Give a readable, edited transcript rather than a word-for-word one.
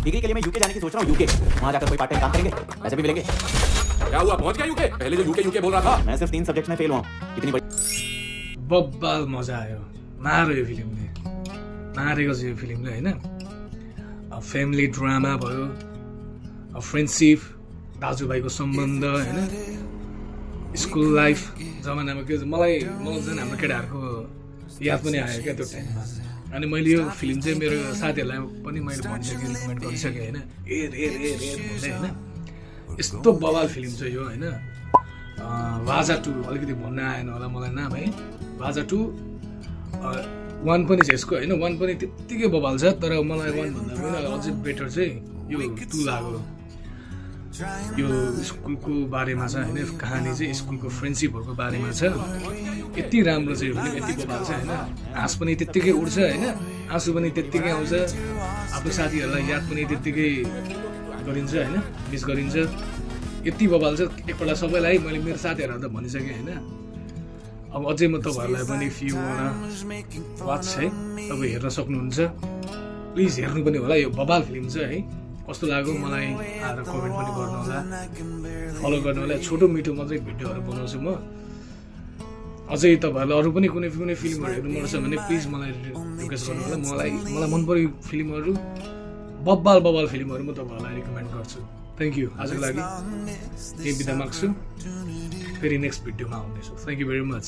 Degree के लिए मैं यूके जाने की सोच रहा हूँ। यूके वहाँ जाकर कोई पार्ट टाइम काम करेंगे, पैसे भी मिलेंगे। क्या हुआ, पहुंच गया यूके? पहले जो यूके यूके बोल रहा था। मैं सिर्फ 3 सब्जेक्ट्स में फेल हुआ हूँ। कितनी बड़ी बब्बाल मजा आयो, मार्यो यो फिल्मले, मारेको छ यो फिल्मले होइन। फ्यामिली ड्रामा भयो, फ्रेन्डसिप, दाजुभाइको सम्बन्ध होइन, स्कुल लाइफ जमानामा के मलाई झन् हाम्रो केटाहरूको याद पनि आयो क्या त्यो टाइममा। अनि मैले यो फिल्म चाहिँ मेरो साथीहरूलाई पनि मैले भनिसकेँ, रिकमेन्ड गरिसकेँ होइन, हेर हेर हेर हेर भन्दै होइन। यस्तो बवाल फिल्म छ यो होइन। भाजा 2 अलिकति भन्न आएन होला मलाई नाम है। भाजा 2 1 पनि छ यसको होइन, 1 पनि त्यत्तिकै बवाल छ, तर मलाई 1 भन्दा पनि अझै बेटर चाहिँ यो 2 लाग्यो। यो स्कुलको बारेमा छ होइन, कहानी चाहिँ स्कुलको फ्रेन्डसिपहरूको बारेमा छ। यति राम्रो छ यो फिल्म, यति बवाल छ होइन। हाँस पनि त्यत्तिकै उठ्छ होइन, आँसु पनि त्यत्तिकै आउँछ, आफ्नो साथीहरूलाई याद पनि त्यत्तिकै गरिन्छ होइन, मिस गरिन्छ। यति बवाल छ, एकपल्ट सबैलाई मैले मेरो साथीहरूलाई त भनिसकेँ होइन। अब अझै म तपाईँहरूलाई पनि फ्यु वाच है, तपाईँ हेर्न सक्नुहुन्छ, प्लिज हेर्नु पनि होला। यो बवाल फिल्म छ है, कस्तो लाग्यो मलाई आएर कमेन्ट पनि गर्नु होला, फलो गर्नु होला। छोटो मिठो मात्रै भिडियोहरू बनाउँछु म। अझै तपाईँहरूलाई अरू पनि कुनै कुनै फिल्महरू हेर्नु मन छ भने प्लिज मलाई रिक्वेस्ट गर्नु होला। मलाई मन पऱ्यो फिल्महरू, बब्बाल फिल्महरू म तपाईँहरूलाई रिकमेन्ड गर्छु। Thank you. आजको लागि यही बिदा माग्छु, फेरि नेक्स्ट भिडियोमा आउँदैछु। Thank you very much.